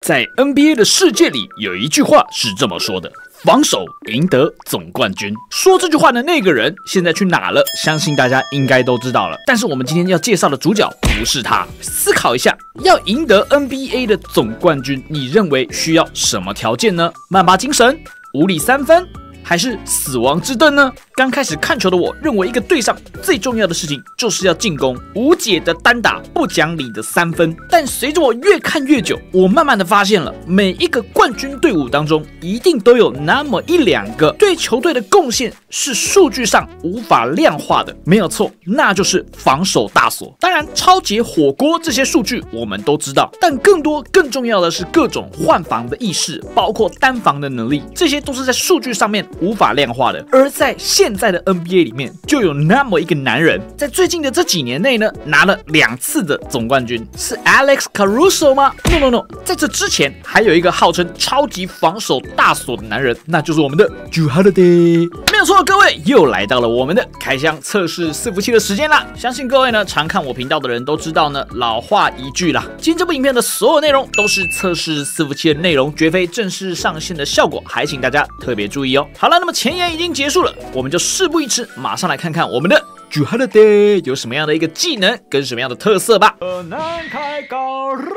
在 NBA 的世界裡，有一句話是這麼說的：防守贏得總冠軍。說這句話的那個人現在去哪了？相信大家應該都知道了。但是我們今天要介紹的主角不是他。思考一下，要贏得 NBA 的總冠軍，你認為需要什麼條件呢？曼巴精神、無理三分，還是死亡之盾呢？剛開始看球的我認為，一個隊上最重要的事情就是要進攻，無解的單打，不講理的三分。但隨着我越看越久，我慢慢的發現了，每一個冠軍隊伍當中，一定都有那麼一兩個對球隊的貢獻是數據上無法量化的。沒有錯，那就是防守大鎖。當然，抄截火鍋這些數據我們都知道，但更多更重要的是各種換防的意識，包括單防的能力，這些都是在數據上面無法量化的。而在現在的 NBA 裡面，就有那麼一個男人，在最近的這幾年內呢，拿了2次的總冠軍，是 Alex Caruso 嗎 ？No， 在這之前還有一個號稱超級防守大鎖的男人，那就是我們的 Jrue Holiday。沒有錯，各位又來到了我們的開箱測試伺服器的時間啦。相信各位呢常看我頻道的人都知道呢，老話一句啦，今天這部影片的所有內容都是測試伺服器的內容，絕非正式上線的效果，還請大家特別注意哦。好了，那麼前言已經結束了，我們就事不宜遲，馬上來看看我們的 Jrue Holiday 有什麼樣的一個技能跟什麼樣的特色吧。南開高熱，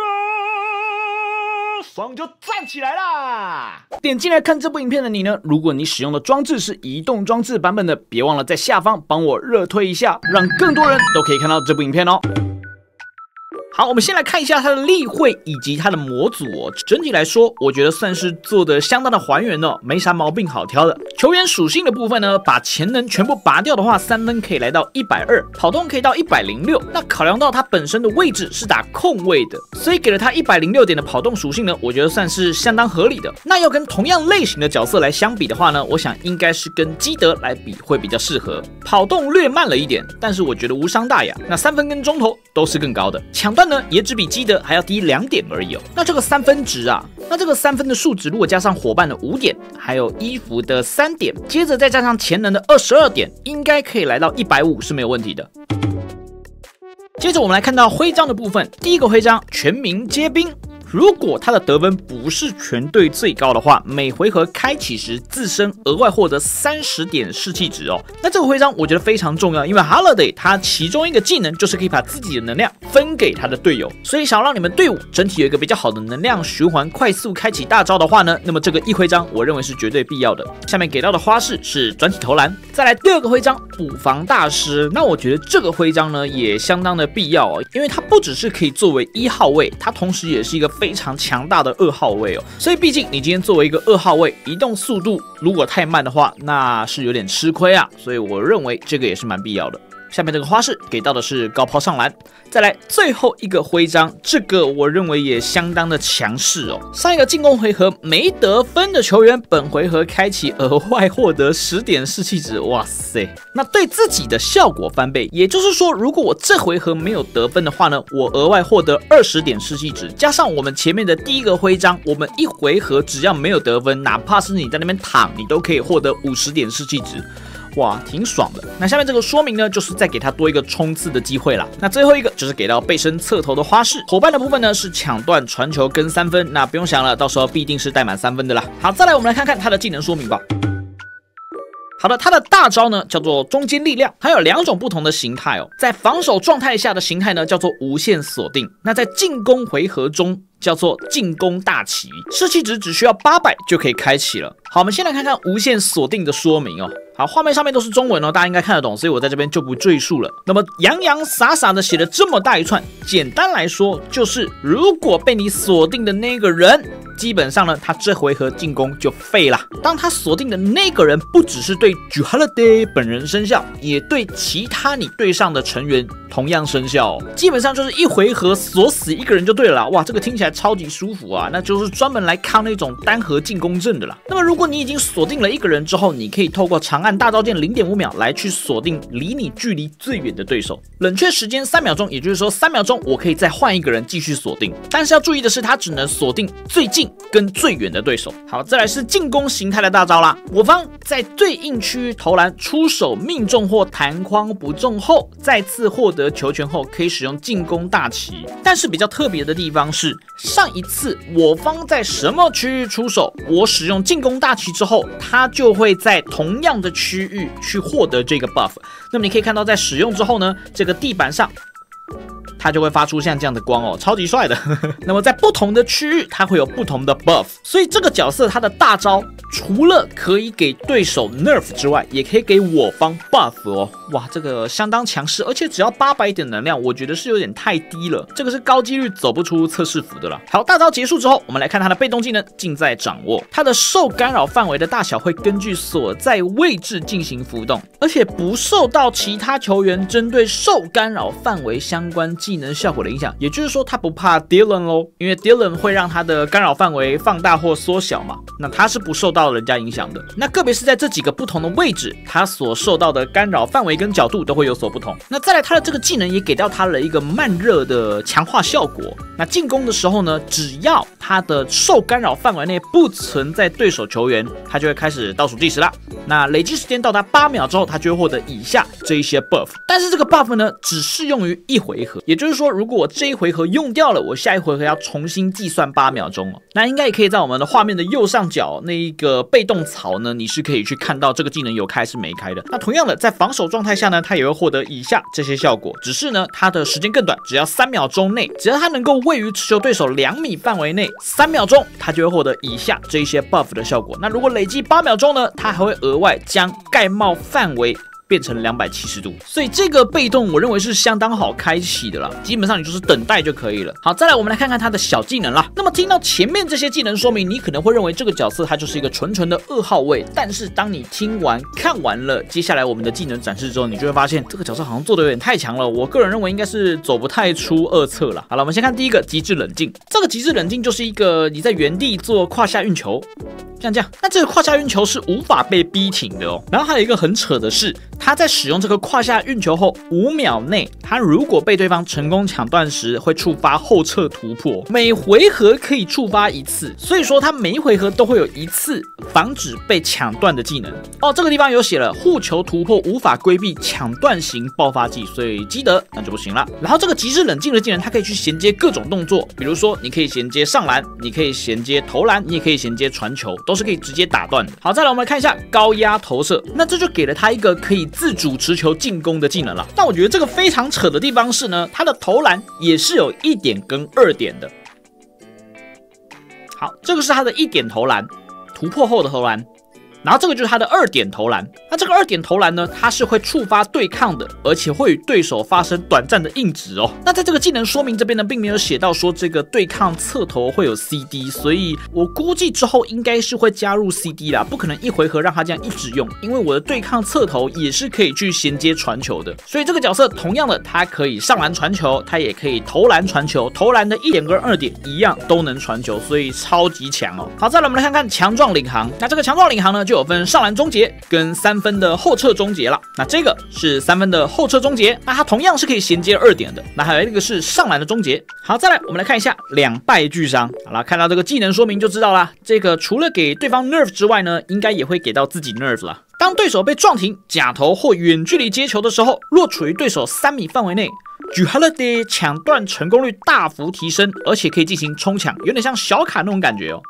爽就站起來啦！點進來看這部影片的你呢，如果你使用的裝置是移動裝置版本的，別忘了在下方幫我熱推一下，讓更多人都可以看到這部影片哦。好，我們先來看一下它的例會以及它的模組哦。整體來說，我覺得算是做得相當的還原哦，沒啥毛病好挑的。球員屬性的部分呢，把潛能全部拔掉的話，三分可以來到120，跑動可以到106。那考量到它本身的位置是打控位的，所以給了它106點的跑動屬性呢，我覺得算是相當合理的。那要跟同樣類型的角色來相比的話呢，我想應該是跟基德來比會比較適合。跑動略慢了一點，但是我覺得無傷大雅。那三分跟中投都是更高的，搶斷呢也只比基德還要低2點而已哦。那這個三分值啊，那這個三分的數值如果加上夥伴的5點，還有衣服的3點，接着再加上潛能的22點，應該可以來到150是沒有問題的。接着我們來看到徽章的部分，第一個徽章全民皆兵。如果他的得分不是全队最高的話，每回合開啟時自身額外獲得30點士氣值哦。那這個徽章我覺得非常重要，因為 Holiday 他其中一個技能就是可以把自己的能量分給他的隊友，所以想讓你們隊伍整體有一個比較好的能量循環，快速開啟大招的話呢，那麼這個一徽章我認為是絕對必要的。下面給到的花式是轉體投籃，再來第二個徽章補防大師，那我覺得這個徽章呢也相當的必要哦，因為它不只是可以作為1號位，它同時也是一個非常強大的2號位哦，所以畢竟你今天作為一個2號位，移動速度如果太慢的話，那是有點吃虧啊，所以我認為這個也是蠻必要的。下面這個花式給到的是高拋上籃，再來最後一個徽章，這個我認為也相當的強勢哦。上一個進攻回合沒得分的球員，本回合開啟額外獲得10點士氣值，哇塞！那對自己的效果翻倍，也就是說，如果我這回合沒有得分的話呢，我額外獲得20點士氣值，加上我們前面的第一個徽章，我們一回合只要沒有得分，哪怕是你在那邊躺，你都可以獲得50點士气值。哇，挺爽的。那下面這個說明呢，就是再給他多一個衝刺的機會啦。那最後一個就是給到背身側投的花式，夥伴的部分呢是搶斷、傳球跟3分，那不用想了，到時候必定是帶滿3分的啦。好，再來我們來看看他的技能說明吧。好的，它的大招呢叫做中坚力量，它有2種不同的形態哦。在防守狀態下的形態呢叫做無限鎖定，那在進攻回合中叫做進攻大旗，士氣值只需要800就可以開啟了。好，我們先来看看无限鎖定的說明哦。好，畫面上面都是中文哦，大家應該看得懂，所以我在這邊就不赘述了。那麼洋洋灑灑的寫了這麼大一串，簡單來說就是如果被你鎖定的那個人，基本上呢他這回合進攻就廢啦。當他鎖定的那個人不只是對 Jrue Holiday 本人生效，也對其他你隊上的成員同樣生效哦。基本上就是一回合鎖死一個人就對了啦。哇，這個聽起來超級舒服啊，那就是專門來抗那種單核進攻陣的啦。那麼如果你已經鎖定了一個人之後，你可以透過長按大招鍵 0.5 秒來去鎖定離你距離最遠的對手，冷卻時間3秒鐘，也就是說3秒鐘我可以再換一個人繼續鎖定。但是要注意的是，它只能鎖定最近跟最遠的對手。好，再來是進攻形態的大招啦。我方在对应区投籃出手命中或彈框不中後，再次獲得得球權後，可以使用進攻大旗。但是比較特別的地方是，上一次我方在什麼區域出手，我使用進攻大旗之後，它就會在同樣的區域去獲得這個 buff。那麼你可以看到，在使用之後呢，這個地板上它就會發出像這樣的光哦，超級帥的。那麼在不同的區域，它會有不同的 buff， 所以這個角色它的大招除了可以給對手 nerf 之外，也可以給我方 buff 哦。哇，這個相當強勢，而且只要800點能量，我覺得是有點太低了，這個是高幾率走不出測試服的了。好，大招結束之後，我們來看它的被動技能，盡在掌握。它的受干擾範圍的大小會根據所在位置進行浮動，而且不受到其他球員針對受干擾範圍相關技能效果的影響，也就是說，它不怕 Dylan 咯，因為 Dylan 會讓它的干擾範圍放大或縮小嘛，那它是不受到人家影響的。那個別是在這幾個不同的位置，它所受到的干擾範圍跟角度都會有所不同。那再來，它的這個技能也給到它了一個慢熱的強化效果。那進攻的時候呢，只要它的受干擾範圍內不存在對手球員，它就會開始倒數計時啦。那累計時間到達8秒之後，它就會獲得以下這一些 buff。但是這個 buff 呢，只適用於一回合，也就是說，如果我這一回合用掉了，我下一回合要重新計算8秒鐘哦。那應該也可以在我們的畫面的右上角那一個被動槽呢，你是可以去看到這個技能有開是沒開的。那同樣的，在防守狀態下呢，它也會獲得以下這些效果，只是呢，它的時間更短，只要3秒鐘內，只要它能夠位於持球对手2米範圍內3秒鐘，它就會獲得以下這一些 buff 的效果。那如果累計8秒鐘呢，它還會額外將蓋帽範圍變成270度，所以這個被動我認為是相當好開啟的啦，基本上你就是等待就可以了。好，再來我們來看看它的小技能啦。那麼聽到前面這些技能說明，你可能會認為這個角色它就是一個純純的2號位，但是當你聽完看完了接下來我們的技能展示之後，你就會發現這個角色好像做的有點太強了。我個人認為應該是走不太出2測啦。好了，我們先看第一個極致冷靜，這個極致冷靜就是一個你在原地做胯下運球。像這樣，那這個胯下運球是無法被逼停的哦。然後還有一個很扯的是，他在使用這個胯下運球後5秒內，他如果被對方成功搶斷時，會觸發後撤突破，每回合可以觸發1次，所以說他每一回合都會有1次防止被搶斷的技能哦。這個地方有寫了護球突破無法規避搶斷型爆發技，所以記得那就不行了。然後這個極致冷靜的技能，它可以去銜接各種動作，比如說你可以銜接上籃，你可以銜接投籃，你也可以銜接傳球，都是可以直接打斷的。好，再來我們來看一下高壓投射，那這就給了他一個可以自主持球進攻的技能了。但我覺得這個非常扯的地方是呢，他的投籃也是有1點跟2點的。好，這個是他的1點投籃，突破後的投籃。然後這個就是他的2點投籃，那這個2點投籃呢，它是會觸發對抗的，而且會與對手發生短暫的硬直哦。那在這個技能說明這邊呢，並沒有寫到說這個對抗側投會有 CD， 所以我估計之後應該是會加入 CD 啦，不可能一回合讓它這樣一直用，因為我的對抗側投也是可以去銜接傳球的，所以這個角色同樣的，它可以上籃傳球，它也可以投籃傳球，投籃的1點跟2點一樣都能傳球，所以超級強哦。好，再來我們來看看強壯領航，那這個強壯領航呢，就有分上籃終結跟3分的後撤終結了。那這個是3分的後撤終結，那它同樣是可以銜接2點的。那還有一個是上籃的終結。好，再來我們來看一下2敗俱傷。好了，看到這個技能說明就知道啦。這個除了給對方 nerf 之外呢，應該也會給到自己 nerf 了。當對手被撞停、假投或遠距離接球的時候，若處於對手3米範圍內，Juhaliday 搶斷成功率大幅提升，而且可以進行衝搶，有點像小卡那種感覺哦。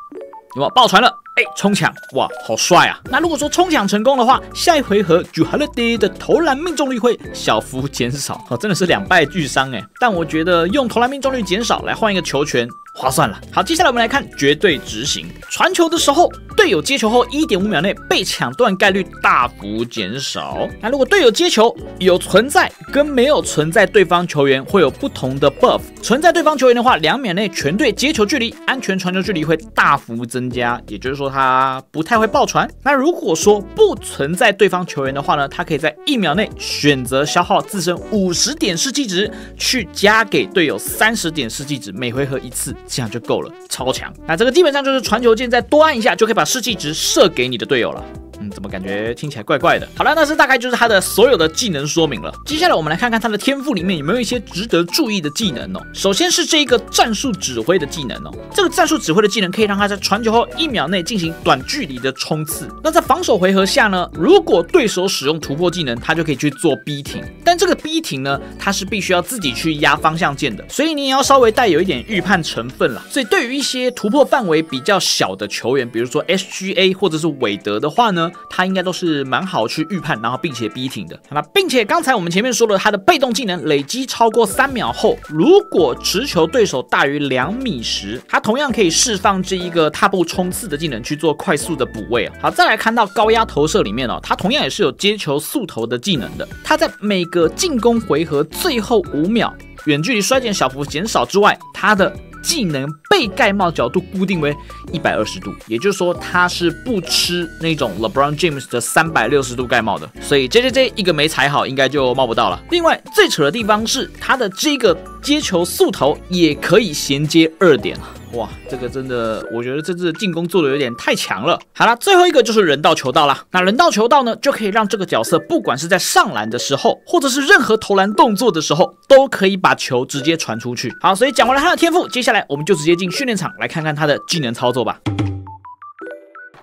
有沒有爆傳了？衝搶，哇，好帥啊！那如果說衝搶成功的話，下一回合 Juhaliday 的投籃命中率會小幅減少，真的是2敗俱傷哎。但我覺得用投籃命中率減少來換一個球權，划算了。好，接下來我們來看絕對執行。傳球的時候，隊友接球後1.5秒內被搶斷概率大幅減少。那如果隊友接球有存在跟沒有存在對方球員會有不同的 buff。存在对方球員的話，2秒內全隊接球距離、安全傳球距離會大幅增加，也就是說他不太會爆傳。那如果說不存在對方球員的話呢，他可以在1秒內選擇消耗自身50點士氣值，去加給隊友30點士氣值，每回合1次，這樣就夠了，超強。那這個基本上就是傳球鍵再多按一下，就可以把士氣值射給你的隊友了。怎麼感覺聽起來怪怪的？好了，那是大概就是他的所有的技能說明了。接下來我們來看看他的天賦裡面有沒有一些值得注意的技能哦。首先是这一個戰術指揮的技能哦，這個戰術指揮的技能可以讓他在傳球後1秒內進行短距離的衝刺。那在防守回合下呢，如果對手使用突破技能，他就可以去做逼停。但這個逼停呢，它是必須要自己去壓方向鍵的，所以你也要稍微帶有一點預判成分啦。所以對於一些突破範圍比較小的球員，比如說 SGA 或者是韋德的話呢，他應該都是蠻好去預判，然後並且逼停的。那並且剛才我們前面說了，他的被動技能累積超過3秒後，如果持球對手大於2米時，他同樣可以釋放這一個踏步衝刺的技能去做快速的補位。好，再來看到高壓投射裡面哦，他同樣也是有接球速投的技能的。他在每個進攻回合最後5秒，遠距離衰減小幅減少之外，他的技能被蓋帽角度固定為120度，也就是說他是不吃那種 LeBron James 的360度蓋帽的，所以 JJJ 一個沒踩好，應該就帽不到了。另外最扯的地方是他的這個接球速投也可以銜接2點。哇，這個真的，我覺得這次進攻做的有點太強了。好了，最後一個就是人道球道啦。那人道球道呢，就可以讓這個角色不管是在上籃的時候，或者是任何投籃動作的時候，都可以把球直接傳出去。好，所以講完了他的天賦，接下來我們就直接進訓練場來看看他的技能操作吧。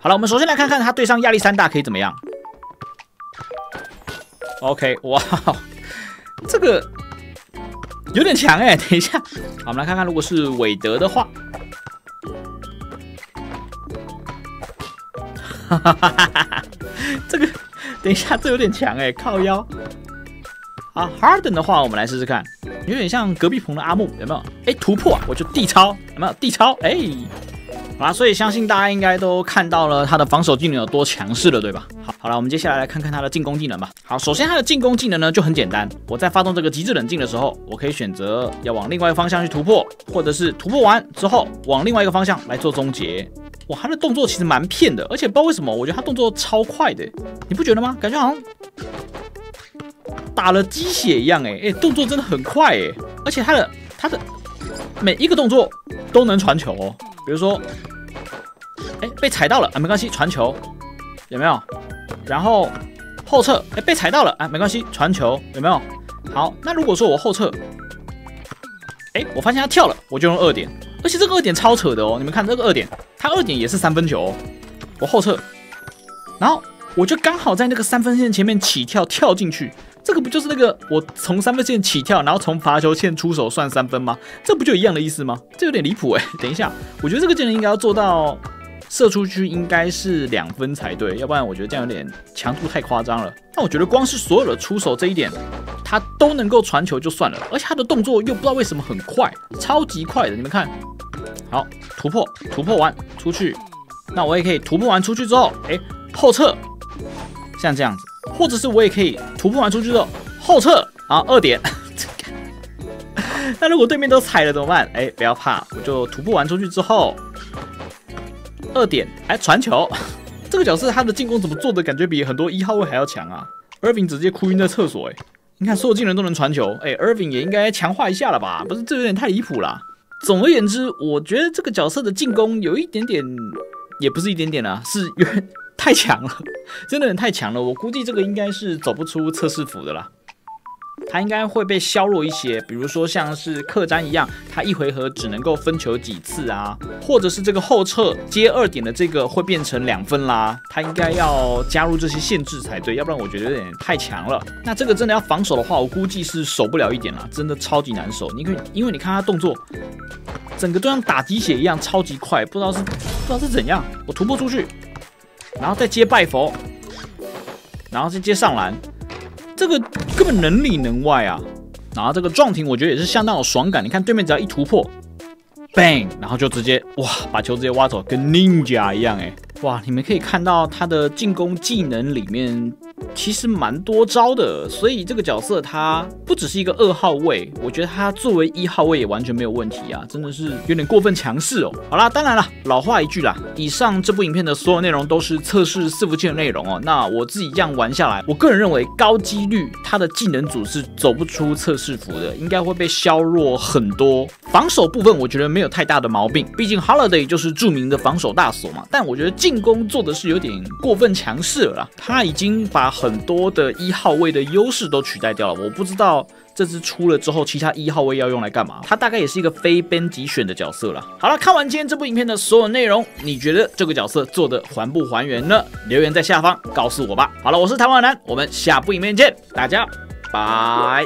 好了，我們首先來看看他對上亞歷山大可以怎麼樣。OK， 哇，這個有點強哎，等一下，好，我們來看看，如果是韋德的話，這個等一下，這有點強哎，靠腰。啊 ，Harden 的話，我們來試試看，有點像隔壁棚的阿木，有沒有？哎，突破啊，我就地超，有沒有？地超，哎。好啦，所以相信大家應該都看到了他的防守技能有多強勢了，對吧？好了，我們接下來來看看他的進攻技能吧。好，首先他的進攻技能呢就很簡單，我在發動這個極致冷靜的時候，我可以選擇要往另外一個方向去突破，或者是突破完之後往另外一個方向來做終結。哇，他的動作其實蠻騙的，而且不知道為什麼，我覺得他動作超快的，你不覺得嗎？感覺好像打了雞血一樣，哎，動作真的很快，哎，而且他的每一個動作都能傳球哦，比如說。哎，被踩到了啊，沒關係，傳球有沒有？然後後撤，哎，被踩到了啊，沒關係，傳球有沒有？好，那如果說我後撤，哎，我發現他跳了，我就用2點，而且這個2點超扯的哦，你們看這個2點，他2點也是3分球哦，我後撤，然後我就剛好在那個3分線前面起跳跳進去，這個不就是那個我從3分線起跳，然後從罰球線出手算3分嗎？這不就一樣的意思嗎？這有點離譜哎，等一下，我覺得這個技能應該要做到。射出去應該是2分才對，要不然我覺得這樣有點強度太誇張了。但我覺得光是所有的出手這一點，他都能夠傳球就算了，而且他的動作又不知道為什麼很快，超級快的。你們看，好，突破完出去，那我也可以突破完出去之後，哎，後撤，像這樣子，或者是我也可以突破完出去之後後撤，啊，2點。那如果對面都踩了怎麼辦？哎，不要怕，我就突破完出去之後。2點，哎，傳球，這個角色他的進攻怎麼做的感覺比很多1號位還要強啊 ？Irving 直接哭暈在廁所，哎，你看所有技能都能傳球，哎 ，Irving 也應該強化一下了吧？不是，這有點太離譜啦。總而言之，我覺得這個角色的進攻有一點點，也不是一點點啊，是有點太強了，真的很太強了。我估計這個應該是走不出測試服的啦。他應該會被削弱一些，比如說像是克詹一樣，他一回合只能夠分球幾次啊，或者是這個後撤接2點的這個會變成2分啦，他應該要加入這些限制才對，要不然我覺得有點太強了。那這個真的要防守的話，我估計是守不了1點啦，真的超級難守。因為你看他動作，整個都像打雞血一樣，超級快，不知道是怎樣。我突破出去，然後再接拜佛，然後再接上籃。這個根本能裡能外啊！然後這個撞停，我覺得也是相當有爽感。你看對面只要一突破 ，bang， 然後就直接哇把球直接挖走，跟 Ninja 一樣哎！哇，你們可以看到他的進攻技能裡面其實蠻多招的，所以這個角色他不只是一個2號位，我覺得他作為1號位也完全沒有問題啊，真的是有點過分強勢哦。好啦，當然啦，老話一句啦，以上這部影片的所有內容都是測試伺服器的內容哦。那我自己這樣玩下來，我個人認為高幾率他的技能組是走不出測試服的，應該會被削弱很多。防守部分我覺得沒有太大的毛病，畢竟 Holiday 就是著名的防守大鎖嘛。但我覺得進攻做的是有點過分強勢了啦，他已經把很多的1號位的優勢都取代掉了。我不知道這支出了之後，其他1號位要用來幹嘛？他大概也是一個非編輯選的角色啦。好了，看完今天這部影片的所有內容，你覺得這個角色做的還不還原呢？留言在下方告訴我吧。好了，我是台灣男，我們下部影片見，大家拜。